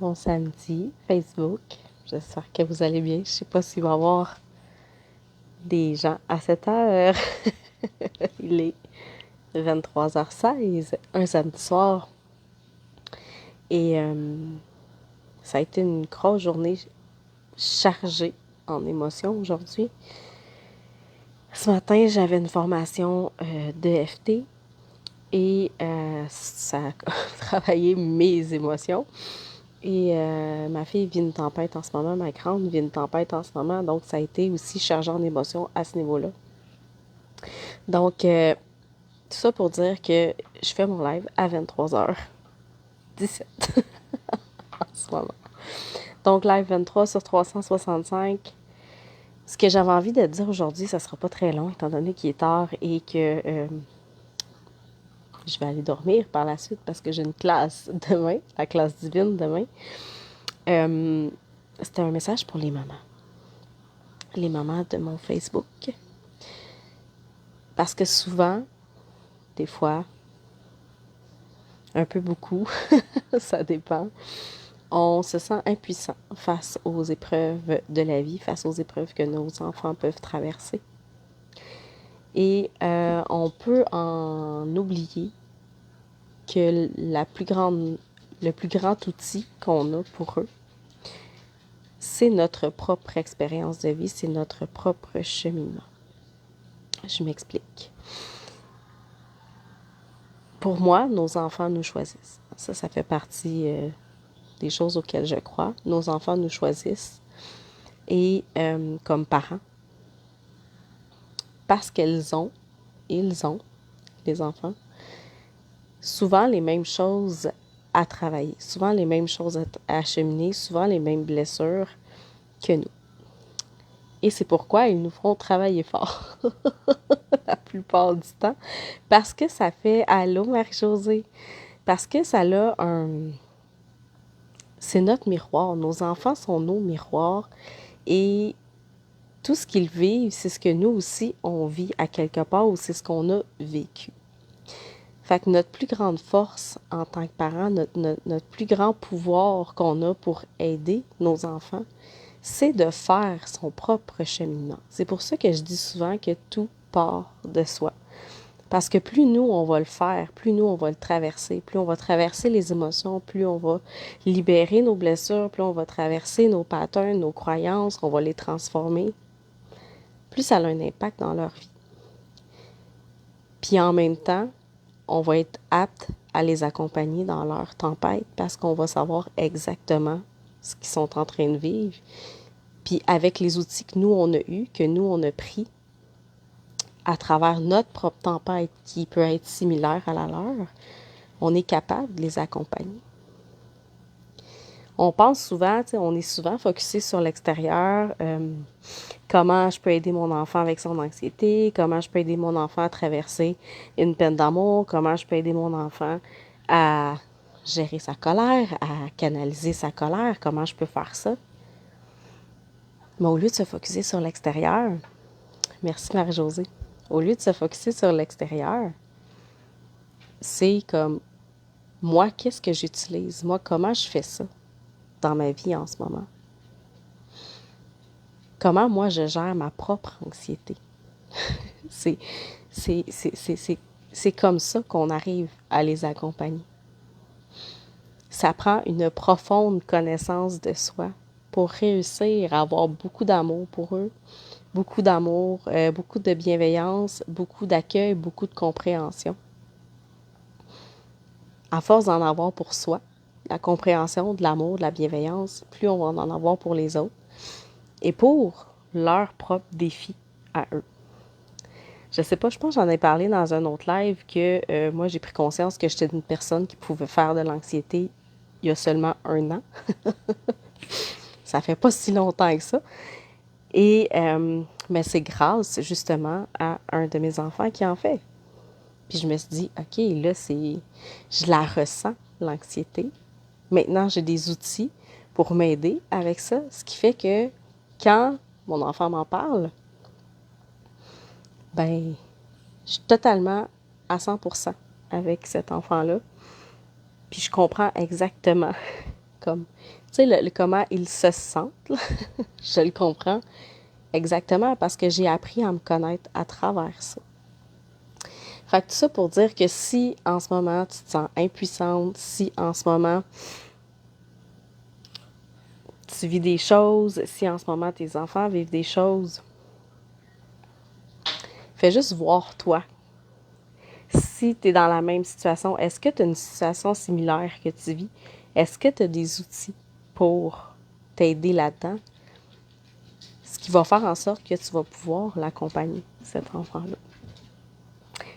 Bon samedi, Facebook. J'espère que vous allez bien. Je sais pas s'il va y avoir des gens à cette heure. Il est 23h16, un samedi soir. Et ça a été une grosse journée chargée en émotions aujourd'hui. Ce matin, j'avais une formation d'EFT et ça a travaillé mes émotions. Et ma fille vit une tempête en ce moment, ma grande vit une tempête en ce moment, donc ça a été aussi chargeant en émotions à ce niveau-là. Donc, tout ça pour dire que je fais mon live à 23h17 en ce moment. Donc, live 23 sur 365. Ce que j'avais envie de dire aujourd'hui, ça sera pas très long, étant donné qu'il est tard et que je vais aller dormir par la suite parce que j'ai une classe demain, la classe divine demain. C'était un message pour les mamans de mon Facebook. Parce que souvent, des fois, un peu beaucoup, ça dépend, on se sent impuissant face aux épreuves de la vie, face aux épreuves que nos enfants peuvent traverser. Et on peut en oublier que le plus grand outil qu'on a pour eux, c'est notre propre expérience de vie, c'est notre propre cheminement. Je m'explique. Pour moi, nos enfants nous choisissent. Ça fait partie des choses auxquelles je crois. Nos enfants nous choisissent. Et comme parents, parce ils ont, les enfants, souvent les mêmes choses à travailler, souvent les mêmes choses à acheminer, souvent les mêmes blessures que nous. Et c'est pourquoi ils nous feront travailler fort la plupart du temps. Parce que ça fait « Allô, Marie-Josée », parce que ça a un... C'est notre miroir. Nos enfants sont nos miroirs. Et tout ce qu'ils vivent, c'est ce que nous aussi, on vit à quelque part ou c'est ce qu'on a vécu. Fait que notre plus grande force en tant que parents, notre plus grand pouvoir qu'on a pour aider nos enfants, c'est de faire son propre cheminement. C'est pour ça que je dis souvent que tout part de soi. Parce que plus nous, on va le faire, plus nous, on va le traverser, plus on va traverser les émotions, plus on va libérer nos blessures, plus on va traverser nos patterns, nos croyances, on va les transformer, plus ça a un impact dans leur vie. Puis en même temps, on va être apte à les accompagner dans leur tempête parce qu'on va savoir exactement ce qu'ils sont en train de vivre. Puis avec les outils que nous, on a eus, que nous, on a pris à travers notre propre tempête qui peut être similaire à la leur, on est capable de les accompagner. On pense souvent, on est souvent focusé sur l'extérieur, comment je peux aider mon enfant avec son anxiété, comment je peux aider mon enfant à traverser une peine d'amour, comment je peux aider mon enfant à gérer sa colère, à canaliser sa colère, comment je peux faire ça. Mais au lieu de se focusser sur l'extérieur, merci Marie-Josée, au lieu de se focusser sur l'extérieur, c'est comme, moi, qu'est-ce que j'utilise? Moi, comment je fais ça dans ma vie en ce moment? Comment moi, je gère ma propre anxiété? C'est comme ça qu'on arrive à les accompagner. Ça prend une profonde connaissance de soi pour réussir à avoir beaucoup d'amour pour eux, beaucoup d'amour, beaucoup de bienveillance, beaucoup d'accueil, beaucoup de compréhension. À force d'en avoir pour soi, la compréhension, de l'amour, de la bienveillance, plus on va en avoir pour les autres et pour leurs propres défis à eux. Je sais pas, je pense que j'en ai parlé dans un autre live que moi, j'ai pris conscience que j'étais une personne qui pouvait faire de l'anxiété il y a seulement 1 an. Ça fait pas si longtemps que ça. Et mais c'est grâce justement à un de mes enfants qui en fait. Puis je me suis dit, OK, là, je la ressens, l'anxiété. Maintenant, j'ai des outils pour m'aider avec ça. Ce qui fait que quand mon enfant m'en parle, ben, je suis totalement à 100% avec cet enfant-là. Puis je comprends exactement comme, tu sais, comment ils se sentent, là. Je le comprends exactement parce que j'ai appris à me connaître à travers ça. Fait que tout ça pour dire que si en ce moment tu te sens impuissante, si en ce moment tu vis des choses, si en ce moment tes enfants vivent des choses, fais juste voir toi. Si tu es dans la même situation, est-ce que tu as une situation similaire que tu vis? Est-ce que tu as des outils pour t'aider là-dedans? Ce qui va faire en sorte que tu vas pouvoir l'accompagner, cet enfant-là.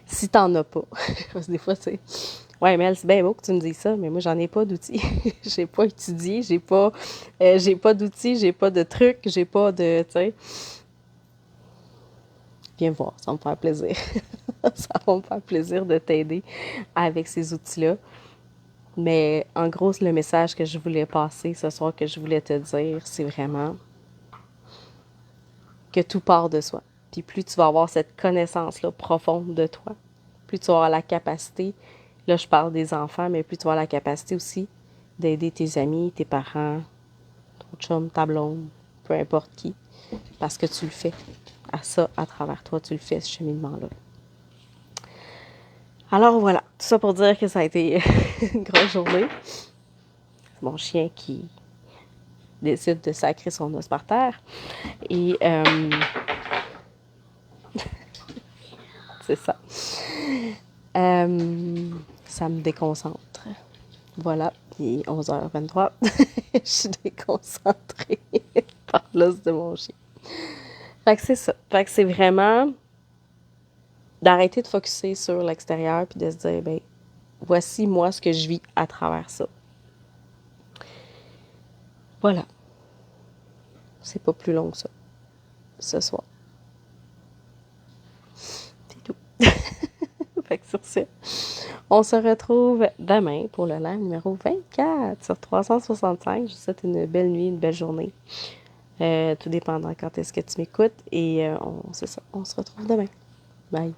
Si tu n'en as pas. Parce que des fois, c'est... Ouais, Mel, c'est bien beau que tu me dises ça, mais moi, j'en ai pas d'outils. J'ai pas étudié, j'ai pas d'outils, j'ai pas de trucs, j'ai pas de... Tu sais... Viens me voir, ça va me faire plaisir. Ça va me faire plaisir de t'aider avec ces outils-là. Mais en gros, le message que je voulais passer ce soir, que je voulais te dire, c'est vraiment que tout part de soi. Puis plus tu vas avoir cette connaissance-là profonde de toi, plus tu vas avoir la capacité, là je parle des enfants, mais plus tu vas avoir la capacité aussi d'aider tes amis, tes parents, ton chum, ta blonde, peu importe qui, parce que tu le fais. À ça, à travers toi, tu le fais, ce cheminement-là. Alors voilà, tout ça pour dire que ça a été une grosse journée. C'est mon chien qui décide de sacrer son os par terre. Et c'est ça. Ça me déconcentre. Voilà, il est 11h23. Je suis déconcentrée par l'os de mon chien. Fait que c'est ça. Fait que c'est vraiment d'arrêter de focusser sur l'extérieur puis de se dire, ben, voici moi ce que je vis à travers ça. Voilà. C'est pas plus long que ça, ce soir. C'est tout. Fait que sur ce, on se retrouve demain pour le live numéro 24 sur 365. Je vous souhaite une belle nuit, une belle journée. Tout dépendant quand est-ce que tu m'écoutes. Et c'est ça, on se retrouve demain. Bye.